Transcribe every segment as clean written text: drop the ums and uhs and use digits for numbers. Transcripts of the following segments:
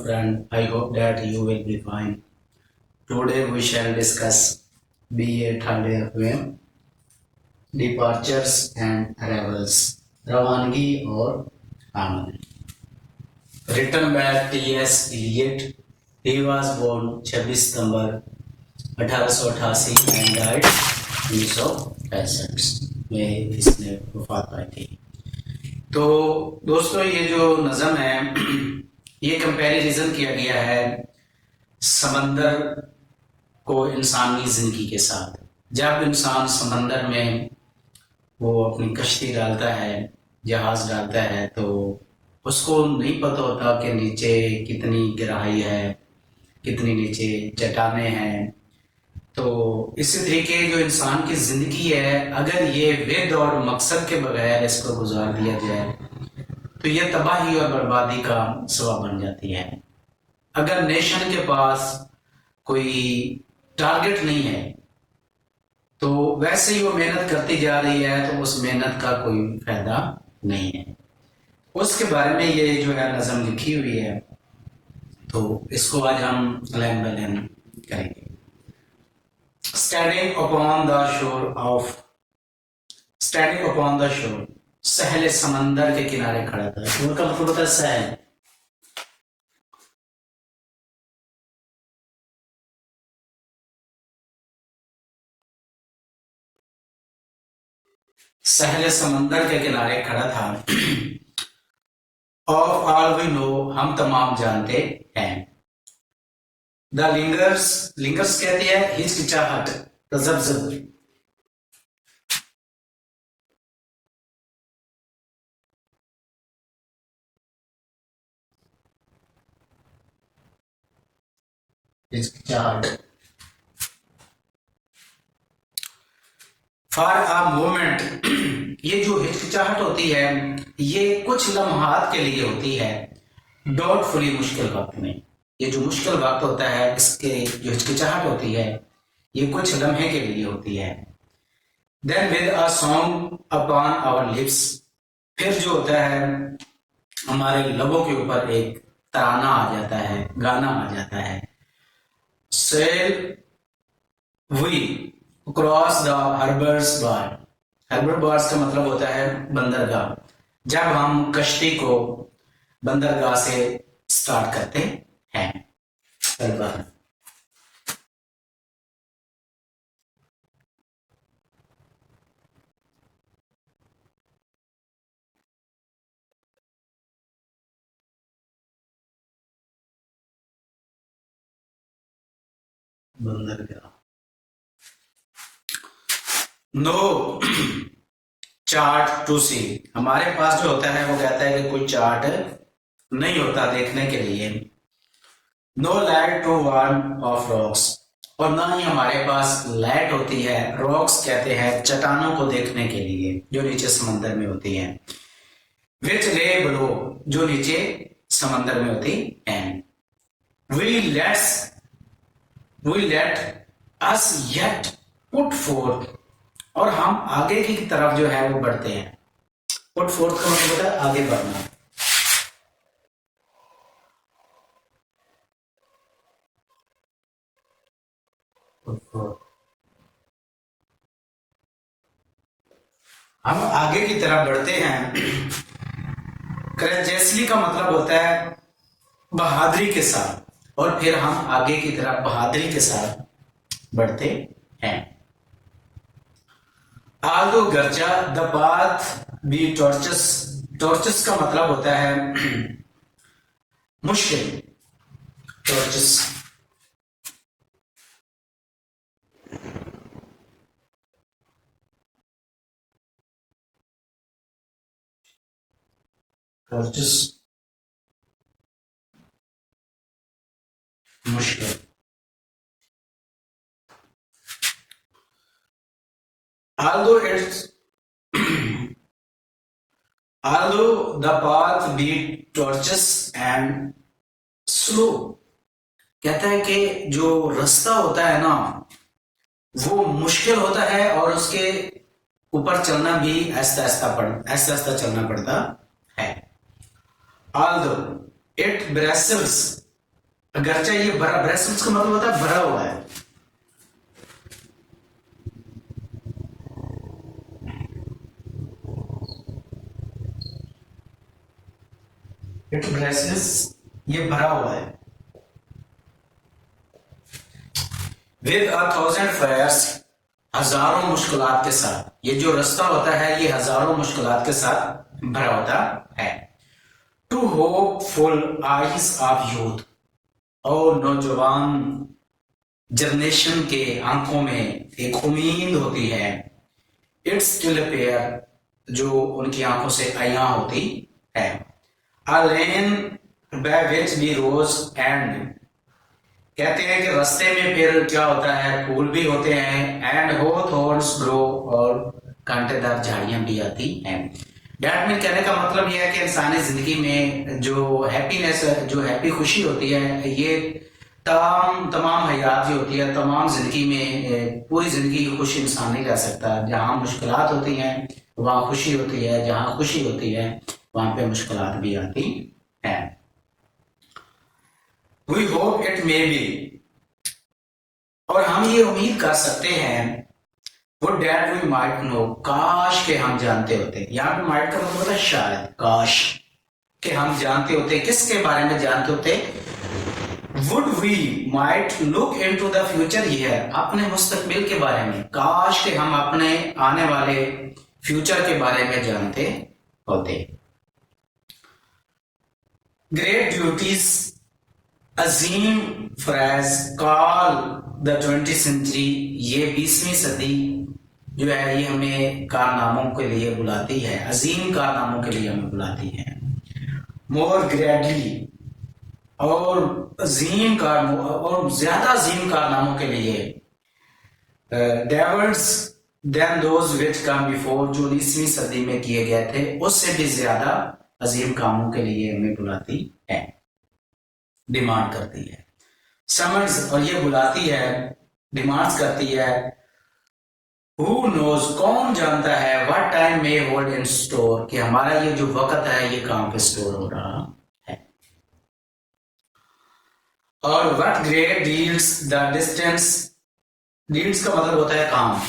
friend. I hope that you will be fine. Today we shall discuss BA third year में departures and arrivals, रवानगी और आमद. Written by T.S. Eliot. He was born 26 September 1888 and died 1965 में इसने वफात पाई थी. तो दोस्तों ये जो नज़म है ये कंपैरिजन किया गया है समंदर को इंसानी जिंदगी के साथ. जब इंसान समंदर में वो अपनी कश्ती डालता है, जहाज डालता है, तो उसको नहीं पता होता कि नीचे कितनी गहराई है, कितनी नीचे चट्टानें हैं. तो इसी तरीके जो इंसान की जिंदगी है, अगर ये विद और मकसद के बगैर इसको गुजार दिया जाए तो ये तबाही और बर्बादी का सबब बन जाती है. अगर नेशन के पास कोई टारगेट नहीं है तो वैसे ही वो मेहनत करती जा रही है तो उस मेहनत का कोई फायदा नहीं है. उसके बारे में ये जो है नज़म लिखी हुई है, तो इसको आज हम लाइन बाय लाइन करेंगे. स्टैंडिंग अपॉन द शोर, सहले समंदर के किनारे खड़ा था. शोर का मतलब होता है सहल. सहले समंदर के किनारे खड़ा था. ऑफ ऑल वी नो, हम तमाम जानते हैं. द लिंगर्स कहती है हिचकिचाहट, तजब्जुब. हिचकिचाहट. फॉर अ मोमेंट, ये जो हिचकिचाहट होती है ये कुछ लम्हात के लिए होती है. डाउटफुली, मुश्किल वक्त में. ये जो मुश्किल वक्त होता है इसके जो हिचकिचाहट होती है ये कुछ लम्हे के लिए होती है. Then with a song upon our lips, फिर जो होता है हमारे लबों के ऊपर एक तराना आ जाता है, गाना आ जाता है. Sail we cross the harbours bar. Harbour bars का मतलब होता है बंदरगाह. जब हम कश्ती को बंदरगाह से स्टार्ट करते हैं. बंदरगाह. नो चार्ट टू सी, हमारे पास जो होता है वो कहता है कि कोई चार्ट नहीं होता देखने के लिए. No light to warn of rocks, और ना ही हमारे पास लाइट होती है. रॉक्स कहते हैं चट्टानों को देखने के लिए जो नीचे समंदर में होती है. विच ले ब्लो, जो नीचे समंदर में होती है. We let us yet put forth, और हम आगे की तरफ जो है वो बढ़ते हैं. पुट फोर्थ का मतलब होता है आगे बढ़ना. हम आगे की तरफ बढ़ते हैं. करेजियसली का मतलब होता है बहादुरी के साथ, और फिर हम आगे की तरफ बहादुरी के साथ बढ़ते हैं. Aldous Garja the path B tortuous, tortuous का मतलब होता है मुश्किल. टॉर्चस. टॉर्चस मुश्किल. although the path be tortuous and slow, कहता है कि जो रास्ता होता है ना वो मुश्किल होता है और उसके ऊपर चलना भी आहिस्ता आहिस्ता चलना पड़ता है. although it bristles अगरचे ये भरा, ब्रेस्ट का मतलब होता है भरा हुआ है। इट ब्रेसेस, ये भरा हुआ है। विद 1000 फायर्स, हजारों मुश्किलात के साथ। ये जो रास्ता होता है ये हजारों मुश्किलात के साथ भरा होता है। To hopeful eyes of youth, और नौजवान जनरेशन के आंखों में एक उम्मीद होती है। इट्स स्टिल अपेयर, जो उनकी आंखों से आया होती है। A lane by which we rose and, कहते हैं कि रास्ते में फिर क्या होता है, फूल भी होते हैं, एंड hawthorns grow, और कांटेदार झाड़ियां भी आती हैं। डैट मीन कहने का मतलब यह है कि इंसानी जिंदगी में जो हैप्पीनेस, जो हैप्पी खुशी होती है, ये तमाम हयात जो होती है, तमाम जिंदगी में पूरी जिंदगी की खुशी इंसान नहीं रह सकता। जहाँ मुश्किलात होती हैं वहाँ खुशी होती है, जहाँ खुशी होती है वहां पे मुश्किलात भी आती हैं। We hope it may be, और हम ये उम्मीद कर सकते हैं, would that we might know, काश के हम जानते होते। यहाँ पे might का मतलब होता है शायद, काश के हम जानते होते। किसके बारे में जानते होते? would we might look into the future year, अपने मुस्तकबिल के बारे में। काश के हम अपने आने वाले फ्यूचर के बारे में जानते होते। ग्रेट ड्यूटीज, अजीम phrase, call the 20th century, ये 20वीं सदी जो है ये हमें कारनामों के लिए बुलाती है, अजीम कारनामों के लिए हमें बुलाती है। मोर ग्रेडली, और अजीम कारनामों, और ज्यादा अजीम कारनामों के लिए। डेवर्स than those which come before, जो 19वीं सदी में किए गए थे उससे भी ज्यादा अजीम कामों के लिए हमें बुलाती है, डिमांड करती है। समर्स, और ये बुलाती है, डिमांड्स करती है। Who knows, कौन जानता है, what time may hold in store, कि हमारा ये जो वक्त है ये कहां पे स्टोर हो रहा है। और what great deeds the distance, deeds का मतलब होता है काम,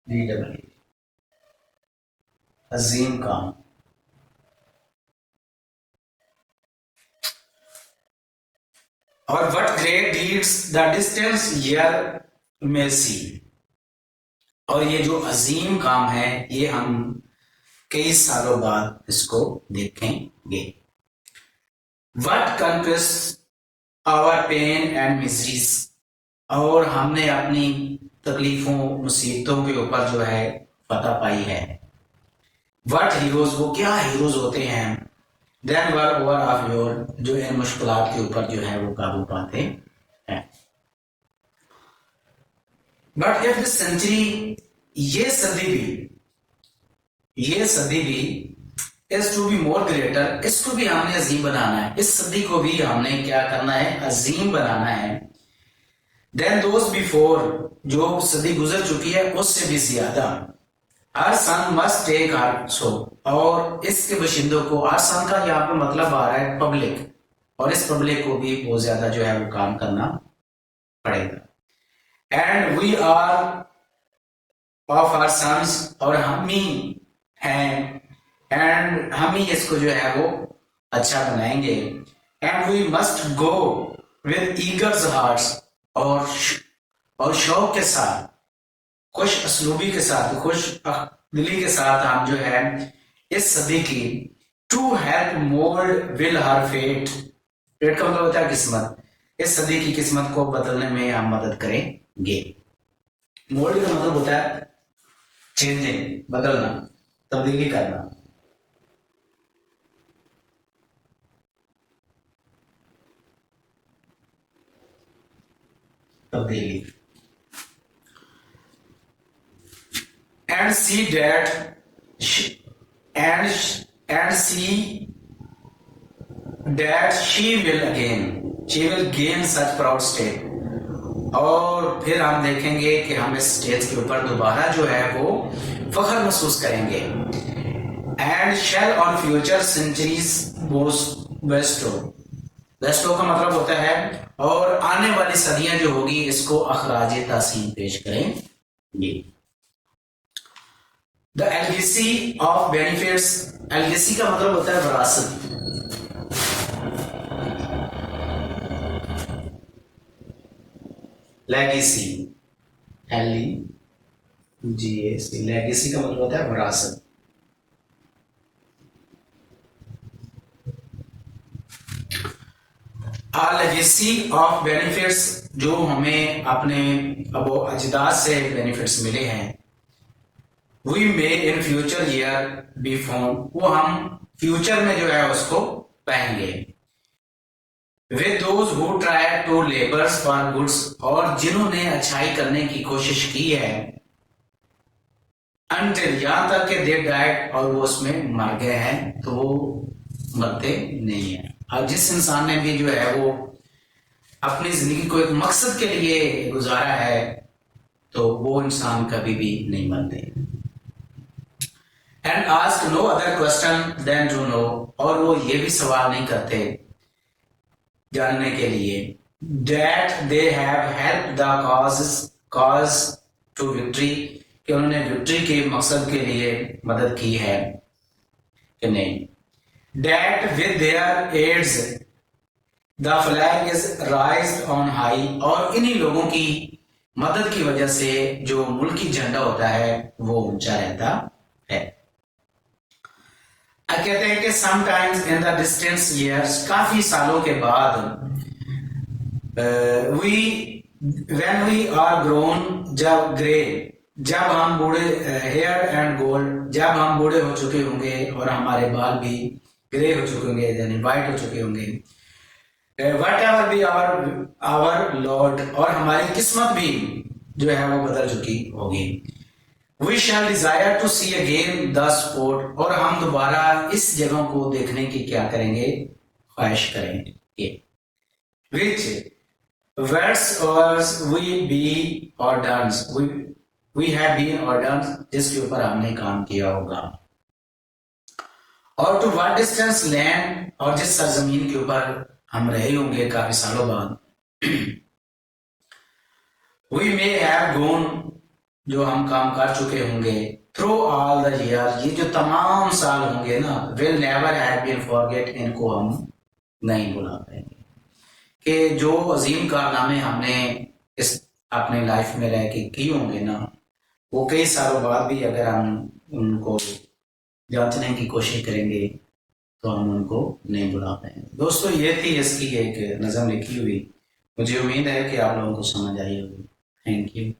DW, अजीम काम। और what great deeds the distance year may see, और ये जो अजीम काम है ये हम कई सालों बाद इसको देखेंगे। What conquests our pain and miseries, और हमने अपनी तकलीफों मुसीबतों के ऊपर जो है फतह पाई है। What heroes, वो क्या हीरोज होते हैं। Then were over of your, जो इन मुश्किलात के ऊपर जो है वो काबू पाते हैं। But if this century, ये सदी भी is to be more greater, इसको भी हमने अजीम बनाना है, इस सदी को भी हमने क्या करना है, अजीम बनाना है। Then those before, जो सदी गुजर चुकी है उससे भी ज्यादा। Our son must take our soul, और इसके बशिंदों को, our son का यहाँ पे मतलब आ रहा है पब्लिक, और इस पब्लिक को भी बहुत ज्यादा जो है वो काम करना पड़ेगा। And we are of our sons, और हम ही हैं, and हम ही इसको जो है वो अच्छा बनाएंगे। And we must go with eager hearts, और शौक के साथ, खुश असलूबी के साथ, खुश दिली के साथ हम जो है इस सदी की to help mould will her fate, fate का मतलब होता है किस्मत, इस सदी की किस्मत को बदलने में हम मदद करेंगे। मोल्ड का मतलब होता है चेंजिंग, बदलना, तब्दीली करना। तब्दीली। And see that she will gain such proud state, और फिर हम देखेंगे कि हम इस स्टेज के ऊपर दोबारा जो है वो फख्र महसूस करेंगे। And shall on future centuries bestow. Bestow का मतलब होता है और आने वाली सदियां जो होगी इसको अखराज तासीम पेश करेंगे। द एलगेसी ऑफ बेनिफिट्स, एलगेसी का मतलब होता है विरासत। लेगेसी, LEGAC, लेगेसी का मतलब होता है विरासत। लेगेसी ऑफ बेनिफिट्स, जो हमें अपने अबो अजदाद से बेनिफिट्स मिले हैं, we may in future year be found, वो हम फ्यूचर में जो है उसको पाएंगे। With those who try to labours for goods, और जिन्होंने अच्छाई करने की कोशिश की है, अनटिल, यहां तक के दे डाइड, और वो उसमें मर गए हैं, तो वो मरते नहीं है। और जिस इंसान ने भी जो है वो अपनी जिंदगी को एक मकसद के लिए गुजारा है, तो वो इंसान कभी भी नहीं मरते। And ask no other question than to know, और वो ये भी सवाल नहीं करते जानने के लिए, that they have help the cause to victory, कि उन्होंने विक्ट्री के मकसद के लिए मदद की है कि नहीं। That with their aids the flag is raised on high, और इन्हीं लोगों की मदद की वजह से जो मुल्की झंडा होता है वो ऊंचा रहता है। कहते हैं कि sometimes in the distant years, काफी सालों के बाद, when we are grown, जब ग्रे, जब हम बूढ़े, हेयर एंड गोल्ड, जब हम बूढ़े हो चुके होंगे और हमारे बाल भी ग्रे हो चुके होंगे, यानी व्हाइट हो चुके होंगे, what ever be our lord, और हमारी किस्मत भी जो है वो बदल चुकी होगी। We shall desire to see again the sport, और हम दोबारा इस जगह को देखने की क्या करेंगे, ख्वाहिश करेंगे। Which words we be ordains, we have been ordains, जिसके ऊपर हमने काम किया होगा। और टू व्हाट डिस्टेंस लैंड, और जिस सरजमीन के ऊपर हम रहे होंगे काफी सालों बाद। वी मे हैव गॉन, जो हम काम कर चुके होंगे। थ्रू ऑल द ईयर, ये जो तमाम साल होंगे ना, will never have been forget, इनको हम नहीं भुला पाएंगे। कि जो अजीम कारनामे हमने इस अपने लाइफ में रह के किए होंगे ना, वो कई सालों बाद भी अगर हम उनको जांचने की कोशिश करेंगे तो हम उनको नहीं भुला पाएंगे। दोस्तों, ये थी इसकी एक नज़म लिखी हुई। मुझे उम्मीद है कि आप लोगों को समझ आई होगी। Thank you.